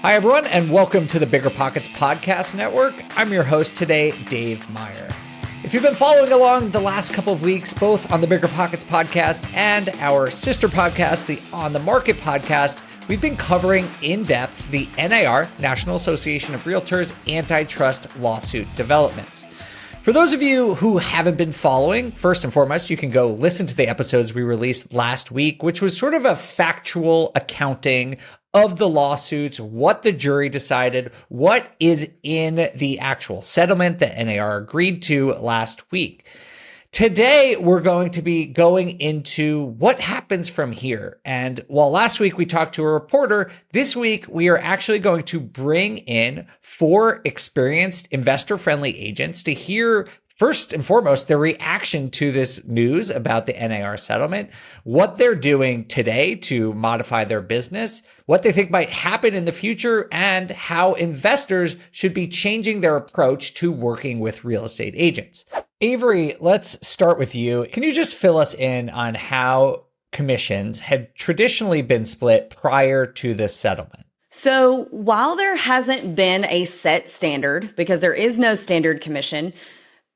Hi, everyone, and welcome to the BiggerPockets podcast network. I'm your host today, Dave Meyer. If you've been following along the last couple of weeks, both on the BiggerPockets podcast and our sister podcast, the On the Market podcast, we've been covering in depth the NAR, National Association of Realtors, antitrust lawsuit developments. For those of you who haven't been following, first and foremost, you can go listen to the episodes we released last week, which was sort of a factual accounting of the lawsuits, what the jury decided, what is in the actual settlement that NAR agreed to last week. Today, we're going to be going into what happens from here. And while last week we talked to a reporter, this week we are actually going to bring in 4 experienced investor-friendly agents to hear first and foremost, their reaction to this news about the NAR settlement, what they're doing today to modify their business, what they think might happen in the future, and how investors should be changing their approach to working with real estate agents. Avery, let's start with you. Can you just fill us in on how commissions had traditionally been split prior to this settlement? So while there hasn't been a set standard, because there is no standard commission,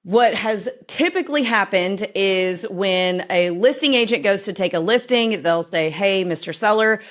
what has typically happened is when a listing agent goes to take a listing, they'll say, hey, Mr. Seller,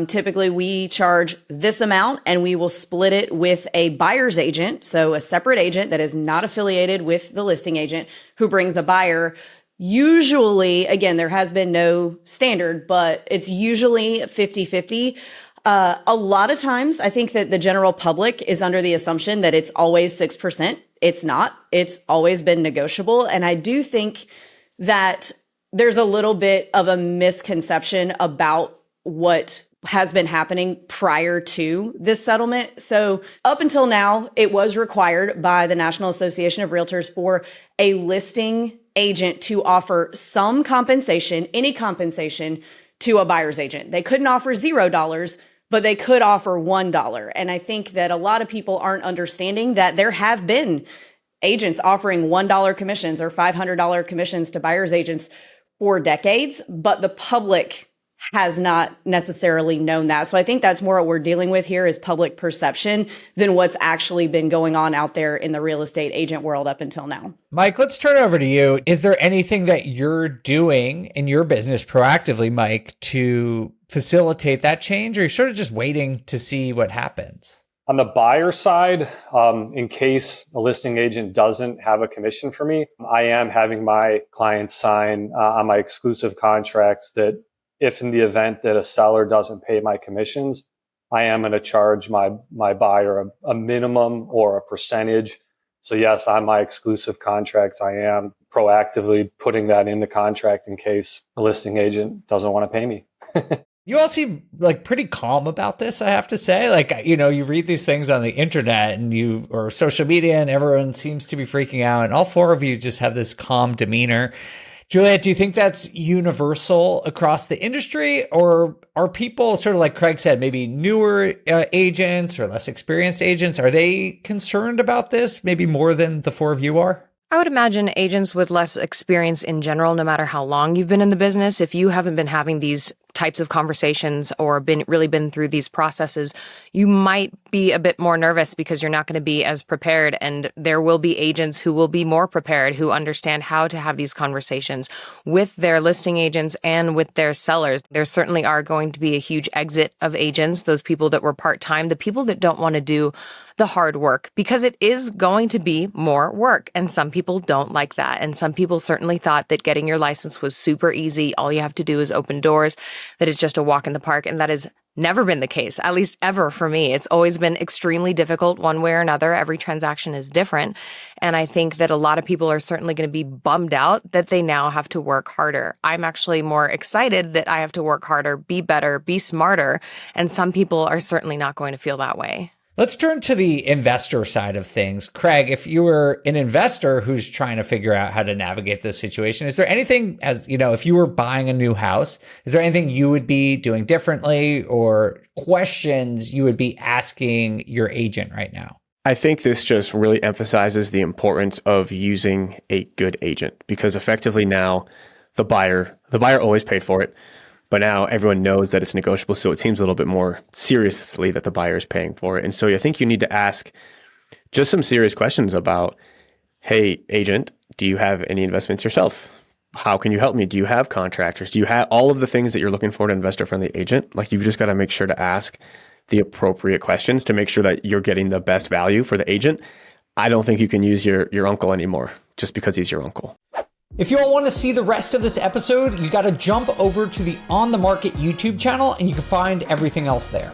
typically we charge this amount and we will split it with a buyer's agent. So a separate agent that is not affiliated with the listing agent who brings the buyer. Usually, again, there has been no standard, but it's usually 50-50. A lot of times, I think that the general public is under the assumption that it's always 6%. It's not. It's always been negotiable. And I do think that there's a little bit of a misconception about what has been happening prior to this settlement. So up until now, it was required by the National Association of Realtors for a listing agent to offer some compensation, any compensation, to a buyer's agent. They couldn't offer $0, but they could offer $1. And I think that a lot of people aren't understanding that there have been agents offering $1 commissions or $500 commissions to buyer's agents for decades, but the public has not necessarily known that. So I think that's more what we're dealing with here is public perception than what's actually been going on out there in the real estate agent world up until now. Mike, let's turn it over to you. Is there anything that you're doing in your business proactively, Mike, to facilitate that change, or you're sort of just waiting to see what happens? On the buyer side, in case a listing agent doesn't have a commission for me, I am having my clients sign on my exclusive contracts that if in the event that a seller doesn't pay my commissions, I am going to charge my buyer a minimum or a percentage. So yes, on my exclusive contracts, I am proactively putting that in the contract in case a listing agent doesn't want to pay me. You all seem like pretty calm about this, I have to say. Like, you know, you read these things on the internet and or social media and everyone seems to be freaking out. And all 4 of you just have this calm demeanor. Juliet, do you think that's universal across the industry, or are people sort of like Craig said, maybe newer agents or less experienced agents? Are they concerned about this maybe more than the 4 of you are? I would imagine agents with less experience in general, no matter how long you've been in the business, if you haven't been having these types of conversations or been through these processes, you might be a bit more nervous because you're not going to be as prepared. And there will be agents who will be more prepared, who understand how to have these conversations with their listing agents and with their sellers. There certainly are going to be a huge exit of agents, those people that were part-time, the people that don't want to do the hard work, because it is going to be more work. And some people don't like that. And some people certainly thought that getting your license was super easy. All you have to do is open doors, that is just a walk in the park. And that has never been the case, at least ever for me. It's always been extremely difficult one way or another. Every transaction is different. And I think that a lot of people are certainly going to be bummed out that they now have to work harder. I'm actually more excited that I have to work harder, be better, be smarter. And some people are certainly not going to feel that way. Let's turn to the investor side of things. Craig, if you were an investor who's trying to figure out how to navigate this situation, is there anything, as you know, if you were buying a new house, is there anything you would be doing differently or questions you would be asking your agent right now? I think this just really emphasizes the importance of using a good agent, because effectively now the buyer always paid for it. But now everyone knows that it's negotiable, so it seems a little bit more seriously that the buyer is paying for it. And so I think you need to ask just some serious questions about, hey, agent, do you have any investments yourself? How can you help me? Do you have contractors? Do you have all of the things that you're looking for in an investor-friendly agent? Like, you've just got to make sure to ask the appropriate questions to make sure that you're getting the best value for the agent. I don't think you can use your uncle anymore just because he's your uncle. If you all want to see the rest of this episode, you got to jump over to the On the Market YouTube channel and you can find everything else there.